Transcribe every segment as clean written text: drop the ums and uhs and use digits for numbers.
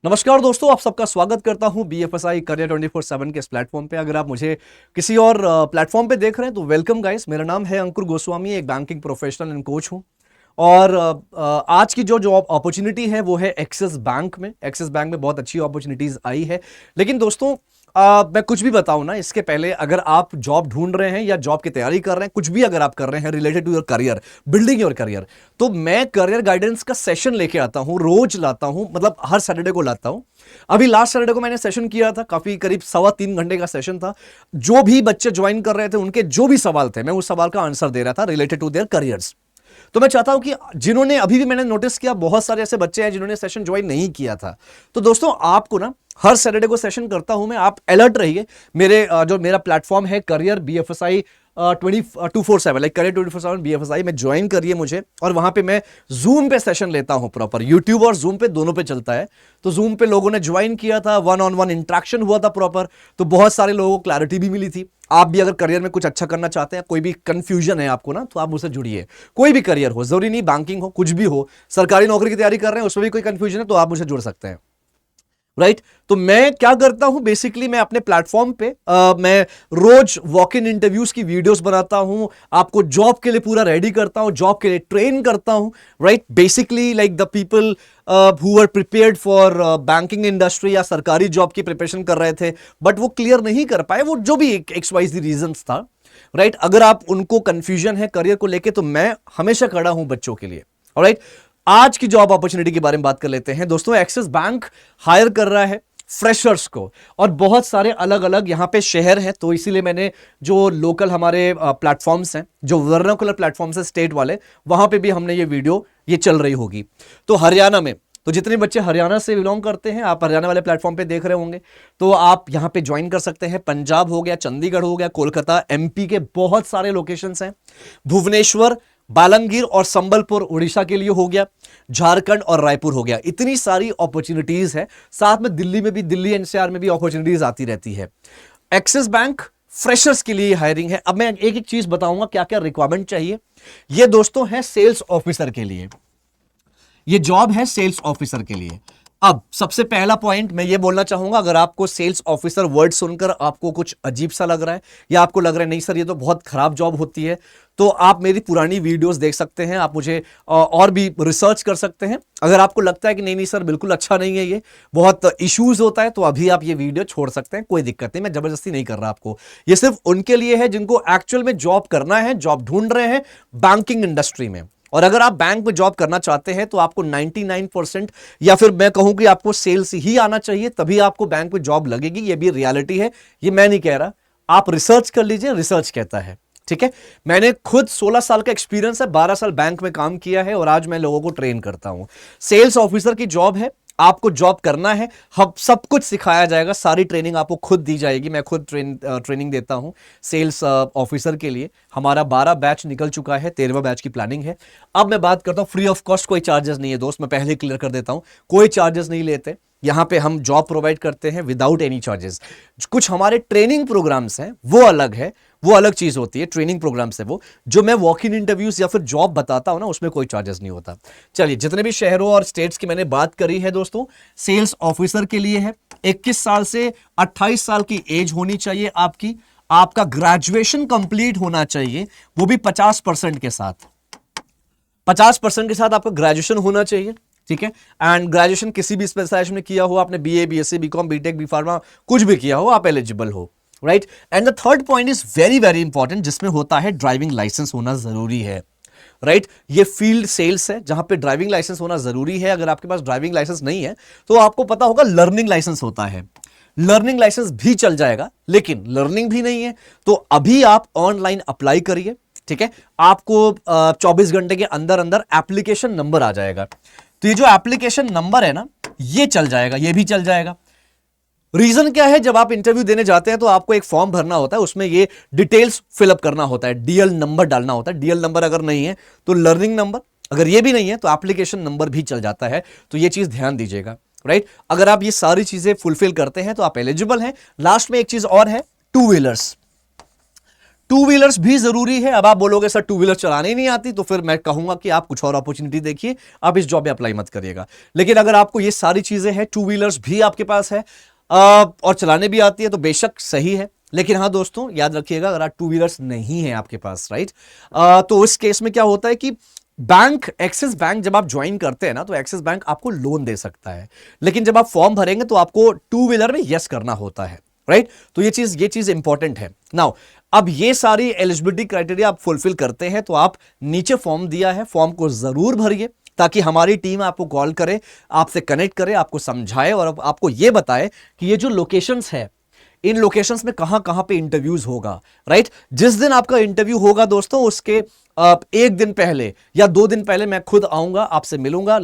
नमस्कार दोस्तों, आप सबका स्वागत करता हूं BFSI करियर 24/7 के इस प्लेटफॉर्म पे। अगर आप मुझे किसी और प्लेटफॉर्म पे देख रहे हैं तो वेलकम गाइस। मेरा नाम है अंकुर गोस्वामी, एक बैंकिंग प्रोफेशनल एंड कोच हूं। और आज की जो जॉब अपॉर्चुनिटी है वो है एक्सिस बैंक में। एक्सिस बैंक में बहुत अच्छी अपॉर्चुनिटीज आई है। लेकिन दोस्तों, मैं कुछ भी बताऊं ना, इसके पहले अगर आप जॉब ढूंढ रहे हैं या जॉब की तैयारी कर रहे हैं, कुछ भी अगर आप कर रहे हैं related to your career, building your career, तो मैं करियर गाइडेंस का सेशन लेके आता हूं, रोज लाता हूं, मतलब हर सैटरडे को लाता हूं। अभी लास्ट सैटरडे को मैंने सेशन किया था, काफी करीब 3.25 घंटे का सेशन था। जो भी बच्चे ज्वाइन कर रहे थे उनके जो भी सवाल थे, मैं उस सवाल का आंसर दे रहा था रिलेटेड टू देयर करियर्स। तो मैं चाहता हूं कि जिन्होंने अभी भी, मैंने नोटिस किया बहुत सारे ऐसे बच्चे हैं जिन्होंने सेशन ज्वाइन नहीं किया था। तो दोस्तों, आपको ना हर सैटरडे को सेशन करता हूं मैं, आप अलर्ट रहिए। जो मेरा प्लेटफॉर्म है career BFSI 24/7, like career 24/7 BFSI में ज्वाइन करिए मुझे। और वहां पे मैं जूम पे सेशन लेता हूं, प्रॉपर यूट्यूब और जूम पे दोनों पे चलता है। तो जूम पे लोगों ने ज्वाइन किया था, 1-on-1 इंटरेक्शन हुआ था प्रॉपर। तो बहुत सारे लोगों को क्लैरिटी भी मिली थी। आप भी अगर करियर में कुछ अच्छा करना चाहते हैं, कोई भी कंफ्यूजन है आपको ना, तो आप मुझसे जुड़िए। कोई भी करियर हो, जरूरी नहीं बैंकिंग हो, कुछ भी हो, सरकारी नौकरी की तैयारी कर रहे हैं उसमें भी कोई कंफ्यूजन है तो आप मुझसे जुड़ सकते हैं। राइट तो मैं क्या करता हूं, बेसिकली मैं अपने प्लेटफॉर्म पे मैं रोज वॉक इन इंटरव्यूज की वीडियोस बनाता हूं, आपको जॉब के लिए पूरा रेडी करता हूं, जॉब के लिए ट्रेन करता हूं। Right basically like the people who are prepared for banking industry या सरकारी जॉब की प्रिपरेशन कर रहे थे, बट वो क्लियर नहीं कर पाए, वो जो भी XYZ रीजंस था। राइट अगर आप उनको कंफ्यूजन है करियर को लेके, तो मैं हमेशा खड़ा हूं बच्चों के लिए। ऑलराइट, आज की जॉब अपॉर्चुनिटी के बारे में बात कर लेते हैं। दोस्तों, एक्सिस बैंक हायर कर रहा है फ्रेशर्स को, और बहुत सारे अलग अलग यहां पे शहर हैं। तो इसीलिए मैंने जो लोकल हमारे प्लेटफॉर्म्स हैं, जो वर्नाकुलर प्लेटफॉर्म्स हैं स्टेट वाले, वहां पे भी हमने ये चल रही होगी। तो हरियाणा में, तो जितने बच्चे हरियाणा से बिलोंग करते हैं, आप हरियाणा वाले प्लेटफॉर्म पे देख रहे होंगे, तो आप यहां पे ज्वाइन कर सकते हैं। पंजाब हो गया, चंडीगढ़ हो गया, कोलकाता, MP के बहुत सारे लोकेशंस हैं। भुवनेश्वर, बालंगीर और संबलपुर उड़ीसा के लिए हो गया, झारखंड और रायपुर हो गया। इतनी सारी अपॉर्चुनिटीज है। साथ में दिल्ली में भी, दिल्ली NCR में भी अपॉर्चुनिटीज आती रहती है। एक्सिस बैंक फ्रेशर्स के लिए हायरिंग है। अब मैं एक एक चीज बताऊंगा क्या क्या रिक्वायरमेंट चाहिए। ये दोस्तों है सेल्स ऑफिसर के लिए, ये जॉब है सेल्स ऑफिसर के लिए। अब सबसे पहला पॉइंट मैं ये बोलना चाहूंगा, अगर आपको सेल्स ऑफिसर वर्ड सुनकर आपको कुछ अजीब सा लग रहा है, या आपको लग रहा है नहीं सर ये तो बहुत खराब जॉब होती है, तो आप मेरी पुरानी वीडियोस देख सकते हैं, आप मुझे और भी रिसर्च कर सकते हैं। अगर आपको लगता है कि नहीं नहीं सर बिल्कुल अच्छा नहीं है, ये बहुत इश्यूज होता है, तो अभी आप ये वीडियो छोड़ सकते हैं, कोई दिक्कत नहीं। मैं जबरदस्ती नहीं कर रहा आपको, ये सिर्फ उनके लिए है जिनको एक्चुअल में जॉब करना है, जॉब ढूंढ रहे हैं बैंकिंग इंडस्ट्री में। और अगर आप बैंक में जॉब करना चाहते हैं तो आपको 99%, या फिर मैं कहूं कि आपको सेल्स ही आना चाहिए, तभी आपको बैंक में जॉब लगेगी। ये भी रियलिटी है, ये मैं नहीं कह रहा, आप रिसर्च कर लीजिए, रिसर्च कहता है। ठीक है, मैंने खुद 16 साल का एक्सपीरियंस है, 12 साल बैंक में काम किया है, और आज मैं लोगों को ट्रेन करता हूं। सेल्स ऑफिसर की जॉब है, आपको जॉब करना है, हम सब कुछ सिखाया जाएगा, सारी ट्रेनिंग आपको खुद दी जाएगी। मैं खुद ट्रेनिंग देता हूं सेल्स ऑफिसर के लिए। हमारा 12 बैच निकल चुका है, 13वां बैच की प्लानिंग है। अब मैं बात करता हूं, फ्री ऑफ कॉस्ट कोई चार्जेस नहीं है दोस्त, मैं पहले क्लियर कर देता हूं, कोई चार्जेस नहीं लेते। यहां पे हम जॉब प्रोवाइड करते हैं विदाउट एनी चार्जेस। कुछ हमारे ट्रेनिंग प्रोग्राम्स हैं, वो अलग है, वो अलग चीज होती है। ट्रेनिंग प्रोग्राम्स है वो, जो मैं वॉक इन इंटरव्यूज या फिर जॉब बताता हूं ना, उसमें कोई चार्जेस नहीं होता। चलिए, जितने भी शहरों और स्टेट्स की मैंने बात करी है दोस्तों, सेल्स ऑफिसर के लिए है। 21 साल से 28 साल की एज होनी चाहिए आपकी। आपका ग्रेजुएशन कंप्लीट होना चाहिए, वो भी 50% के साथ। 50% के साथ आपका ग्रेजुएशन होना चाहिए। ठीक है, एंड ग्रेजुएशन किसी भी स्पेशलाइजेशन में किया हो, आपने BA, BSc, BCom, BTech, B.Pharma कुछ भी किया हो, आप एलिजिबल हो। Right, and the third point is very very important, जिसमें होता है ड्राइविंग लाइसेंस होना जरूरी है। राइट, ये फील्ड सेल्स है जहां पे ड्राइविंग लाइसेंस होना जरूरी है। अगर आपके पास ड्राइविंग लाइसेंस नहीं है तो आपको पता होगा लर्निंग लाइसेंस होता है, लर्निंग लाइसेंस भी चल जाएगा, लेकिन लर्निंग भी नहीं है तो अभी आप ऑनलाइन अप्लाई करिए। ठीक है, आपको 24 घंटे के अंदर अंदर एप्लीकेशन नंबर आ जाएगा। तो ये जो एप्लीकेशन नंबर है ना, ये चल जाएगा, ये भी चल जाएगा। रीजन क्या है, जब आप इंटरव्यू देने जाते हैं तो आपको एक फॉर्म भरना होता है, उसमें ये डिटेल्स फिलअप करना होता है, DL नंबर डालना होता है। DL नंबर अगर नहीं है तो लर्निंग नंबर, अगर ये भी नहीं है तो एप्लीकेशन नंबर भी चल जाता है। तो ये चीज ध्यान दीजिएगा। राइट, अगर आप ये सारी चीजें फुलफिल करते हैं तो आप एलिजिबल हैं। लास्ट में एक चीज और है, टू व्हीलर्स। टू व्हीलर्स भी जरूरी है। अब आप बोलोगे सर टू व्हीलर चलाने ही नहीं आती, तो फिर मैं कहूंगा कि आप कुछ और अपॉर्चुनिटी देखिए, आप इस जॉब में अप्लाई मत करिएगा। लेकिन अगर आपको ये सारी चीजें हैं, टू व्हीलर्स भी आपके पास है और चलाने भी आती है, तो बेशक सही है। लेकिन हाँ दोस्तों, याद रखिएगा अगर आप टू व्हीलर्स नहीं है आपके पास, राइट, तो उस केस में क्या होता है कि बैंक, एक्सिस बैंक जब आप ज्वाइन करते हैं ना, तो एक्सिस बैंक आपको लोन दे सकता है, लेकिन जब आप फॉर्म भरेंगे तो आपको टू व्हीलर में यस करना होता है, राइट। तो ये चीज इंपॉर्टेंट है। नाउ अब ये सारी एलिजिबिलिटी क्राइटेरिया आप फुलफिल करते हैं, तो आप नीचे फॉर्म दिया है, फॉर्म को जरूर भरिए, ताकि हमारी टीम आपको कॉल करे, आपसे कनेक्ट करे, आपको समझाए और आपको यह बताए कि ये जो लोकेशंस है, इन लोकेशंस में कहां कहां पे इंटरव्यूज होगा, राइट। जिस दिन आपका इंटरव्यू होगा दोस्तों, उसके एक दिन पहले या 2 दिन पहले मैं खुद आऊंगा, आपसे मिलूंगा,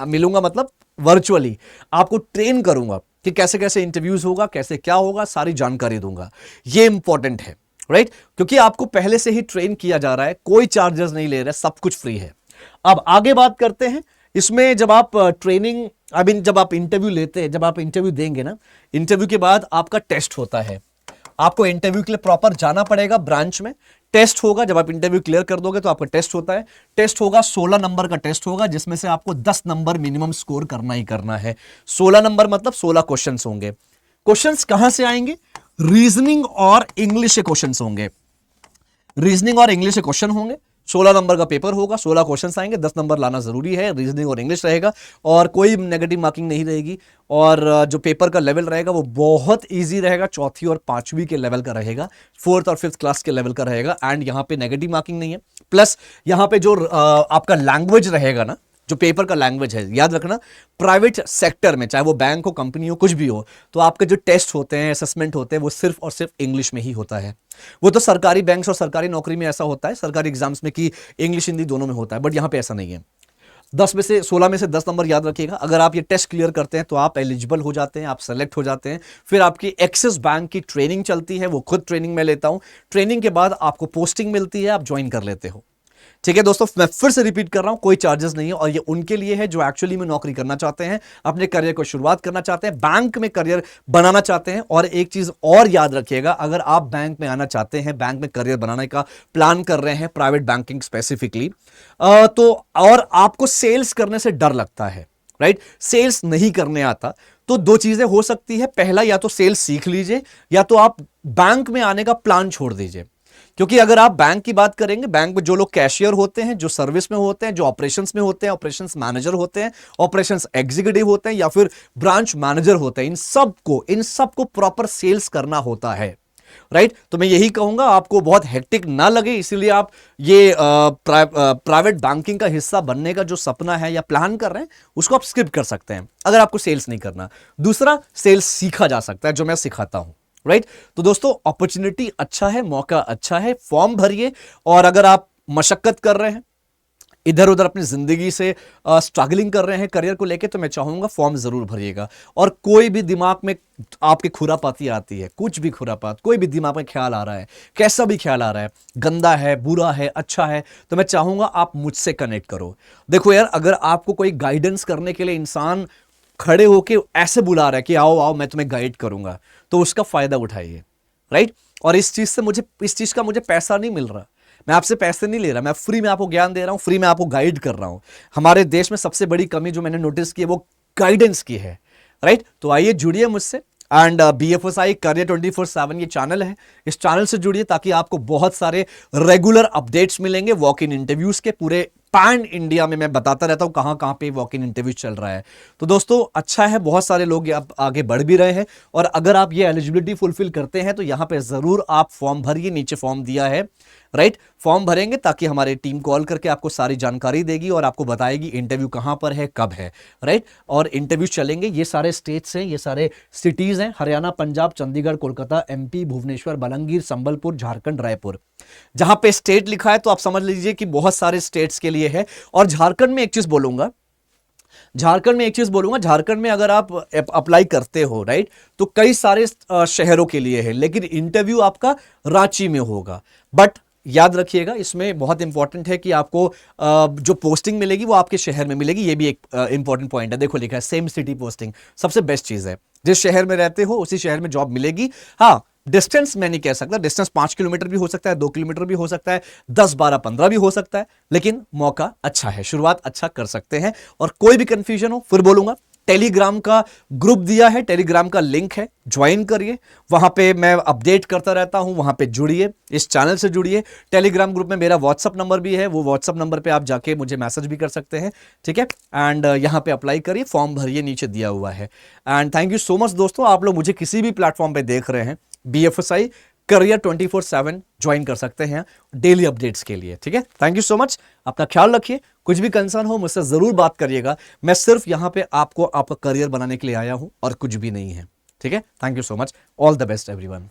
मिलूंगा मतलब वर्चुअली, आपको ट्रेन करूंगा कि कैसे कैसे इंटरव्यूज होगा, कैसे क्या होगा, सारी जानकारी दूंगा। ये इंपॉर्टेंट है, राइट, क्योंकि आपको पहले से ही ट्रेन किया जा रहा है, कोई चार्जेस नहीं ले रहे, सब कुछ फ्री है। अब आगे बात करते हैं इसमें, जब आप ट्रेनिंग, जब आप इंटरव्यू लेते हैं, जब आप इंटरव्यू देंगे ना, इंटरव्यू के बाद आपका टेस्ट होता है। आपको इंटरव्यू के लिए प्रॉपर जाना पड़ेगा ब्रांच में, टेस्ट होगा। जब आप इंटरव्यू क्लियर कर दोगे तो आपका टेस्ट होता है। टेस्ट होगा 16 नंबर का टेस्ट होगा, जिसमें से आपको 10 नंबर मिनिमम स्कोर करना ही करना है। 16 नंबर मतलब 16 क्वेश्चंस होंगे। क्वेश्चंस कहां से आएंगे? रीजनिंग और इंग्लिश से क्वेश्चंस होंगे। रीजनिंग और इंग्लिश से क्वेश्चन होंगे। 16 नंबर का पेपर होगा, 16 क्वेश्चंस आएंगे, 10 नंबर लाना जरूरी है। रीजनिंग और इंग्लिश रहेगा और कोई नेगेटिव मार्किंग नहीं रहेगी। और जो पेपर का लेवल रहेगा वो बहुत इजी रहेगा, चौथी और पांचवी के लेवल का रहेगा, 4th और 5th क्लास के लेवल का रहेगा। एंड यहाँ पे नेगेटिव मार्किंग नहीं है। प्लस यहाँ पे जो आपका लैंग्वेज रहेगा ना, जो पेपर का लैंग्वेज है, याद रखना प्राइवेट सेक्टर में, चाहे वो बैंक हो, कंपनी हो, कुछ भी हो, तो आपके जो टेस्ट होते हैं, असेसमेंट होते हैं, वो सिर्फ और सिर्फ इंग्लिश में ही होता है। वो तो सरकारी बैंक्स और सरकारी नौकरी में ऐसा होता है, सरकारी एग्जाम्स में, कि इंग्लिश हिंदी दोनों में होता है, बट यहां पे ऐसा नहीं है। 16 में से 10 नंबर याद रखिएगा। अगर आप ये टेस्ट क्लियर करते हैं तो आप एलिजिबल हो जाते हैं, आप सेलेक्ट हो जाते हैं। फिर आपकी एक्सिस बैंक की ट्रेनिंग चलती है, वो खुद ट्रेनिंग में लेता हूं। ट्रेनिंग के बाद आपको पोस्टिंग मिलती है, आप ज्वाइन कर लेते हो। ठीक है दोस्तों, मैं फिर से रिपीट कर रहा हूं, कोई चार्जेस नहीं है। और ये उनके लिए है जो एक्चुअली में नौकरी करना चाहते हैं, अपने करियर को शुरुआत करना चाहते हैं, बैंक में करियर बनाना चाहते हैं। और एक चीज और याद रखिएगा, अगर आप बैंक में आना चाहते हैं, बैंक में करियर बनाने का प्लान कर रहे हैं, प्राइवेट बैंकिंग स्पेसिफिकली, तो और आपको सेल्स करने से डर लगता है, राइट, सेल्स नहीं करने आता, तो 2 चीजें हो सकती है। पहला, या तो सेल्स सीख लीजिए, या तो आप बैंक में आने का प्लान छोड़ दीजिए। क्योंकि अगर आप बैंक की बात करेंगे, बैंक में जो लोग कैशियर होते हैं, जो सर्विस में होते हैं, जो ऑपरेशंस में होते हैं, ऑपरेशंस मैनेजर होते हैं, ऑपरेशंस एग्जीक्यूटिव होते हैं, या फिर ब्रांच मैनेजर होते हैं, इन सबको प्रॉपर सेल्स करना होता है, राइट। तो मैं यही कहूंगा, आपको बहुत हेक्टिक ना लगे, इसीलिए आप ये प्राइवेट बैंकिंग का हिस्सा बनने का जो सपना है या प्लान कर रहे हैं, उसको आप स्किप कर सकते हैं अगर आपको सेल्स नहीं करना। दूसरा, सेल्स सीखा जा सकता है, जो मैं सिखाता हूं, राइट। तो दोस्तों, अपॉर्चुनिटी अच्छा है, मौका अच्छा है, फॉर्म भरिए। और अगर आप मशक्कत कर रहे हैं, इधर उधर अपनी जिंदगी से स्ट्रगलिंग कर रहे हैं करियर को लेके, तो मैं चाहूंगा फॉर्म जरूर भरिएगा। और कोई भी दिमाग में आपके खुरापाती आती है, कुछ भी खुरापात, कोई भी दिमाग में ख्याल आ रहा है, कैसा भी ख्याल आ रहा है, गंदा है, बुरा है, अच्छा है, तो मैं चाहूंगा आप मुझसे कनेक्ट करो। देखो यार, अगर आपको कोई गाइडेंस करने के लिए इंसान खड़े होके ऐसे बुला रहा है कि आओ आओ मैं तुम्हें गाइड करूंगा, तो उसका फायदा उठाइए, राइट। और इस चीज का मुझे पैसा नहीं मिल रहा, मैं आपसे पैसे नहीं ले रहा, मैं फ्री में आपको ज्ञान दे रहा हूं, फ्री में आपको गाइड कर रहा हूं। हमारे देश में सबसे बड़ी कमी जो मैंने नोटिस की है, वो गाइडेंस की है, राइट। तो आइए जुड़िए मुझसे। एंड BFSI करियर 24/7 ये चैनल है, इस चैनल से जुड़िए ताकि आपको बहुत सारे रेगुलर अपडेट्स मिलेंगे वॉक इन इंटरव्यूज के। पूरे पैन इंडिया में मैं बताता रहता हूं कहां कहां पे वॉक इन इंटरव्यू चल रहा है। तो दोस्तों, अच्छा है, बहुत सारे लोग अब आगे बढ़ भी रहे हैं। और अगर आप ये एलिजिबिलिटी फुलफिल करते हैं, तो यहां पे जरूर आप फॉर्म भरिए, नीचे फॉर्म दिया है, राइट। फॉर्म भरेंगे ताकि हमारी टीम कॉल करके आपको सारी जानकारी देगी और आपको बताएगी इंटरव्यू कहां पर है, कब है, राइट। और इंटरव्यू चलेंगे, ये सारे स्टेट्स हैं, ये सारे सिटीज हैं, हरियाणा, पंजाब, चंडीगढ़, कोलकाता, MP, भुवनेश्वर, बलंगीर, संबलपुर, झारखंड, रायपुर। जहां पे स्टेट लिखा है तो आप समझ लीजिए कि बहुत सारे स्टेट्स के लिए है। और झारखंड में एक चीज बोलूंगा, झारखंड में अगर आप अप्लाई करते हो, राइट, तो कई सारे शहरों के लिए है, लेकिन इंटरव्यू आपका रांची में होगा। बट याद रखिएगा, इसमें बहुत इंपॉर्टेंट है कि आपको जो पोस्टिंग मिलेगी वो आपके शहर में मिलेगी। ये भी एक इंपॉर्टेंट पॉइंट है। देखो लिखा है सेम सिटी पोस्टिंग, सबसे बेस्ट चीज है, जिस शहर में रहते हो उसी शहर में जॉब मिलेगी। हाँ, डिस्टेंस मैं नहीं कह सकता, डिस्टेंस 5 किलोमीटर भी हो सकता है, 2 किलोमीटर भी हो सकता है, 10, 12, 15 भी हो सकता है, लेकिन मौका अच्छा है, शुरुआत अच्छा कर सकते हैं। और कोई भी कंफ्यूजन हो फिर बोलूंगा, टेलीग्राम का ग्रुप दिया है, टेलीग्राम का लिंक है, ज्वाइन करिए, वहां पे मैं अपडेट करता रहता हूं, वहां पे जुड़िए, इस चैनल से जुड़िए। टेलीग्राम ग्रुप में मेरा व्हाट्सअप नंबर भी है, वो व्हाट्सअप नंबर पे आप जाके मुझे मैसेज भी कर सकते हैं, ठीक है। एंड यहां पे अप्लाई करिए, फॉर्म भरिए, नीचे दिया हुआ है। And thank you so much दोस्तों, आप लोग मुझे किसी भी प्लेटफॉर्म पे देख रहे हैं, BFSI करियर 24/7 ज्वाइन कर सकते हैं डेली अपडेट्स के लिए, ठीक है। थैंक यू सो मच, अपना ख्याल रखिए, कुछ भी कंसर्न हो मुझसे जरूर बात करिएगा। मैं सिर्फ यहां पे आपको आपका करियर बनाने के लिए आया हूं और कुछ भी नहीं है, ठीक है। Thank you so much, all the best everyone.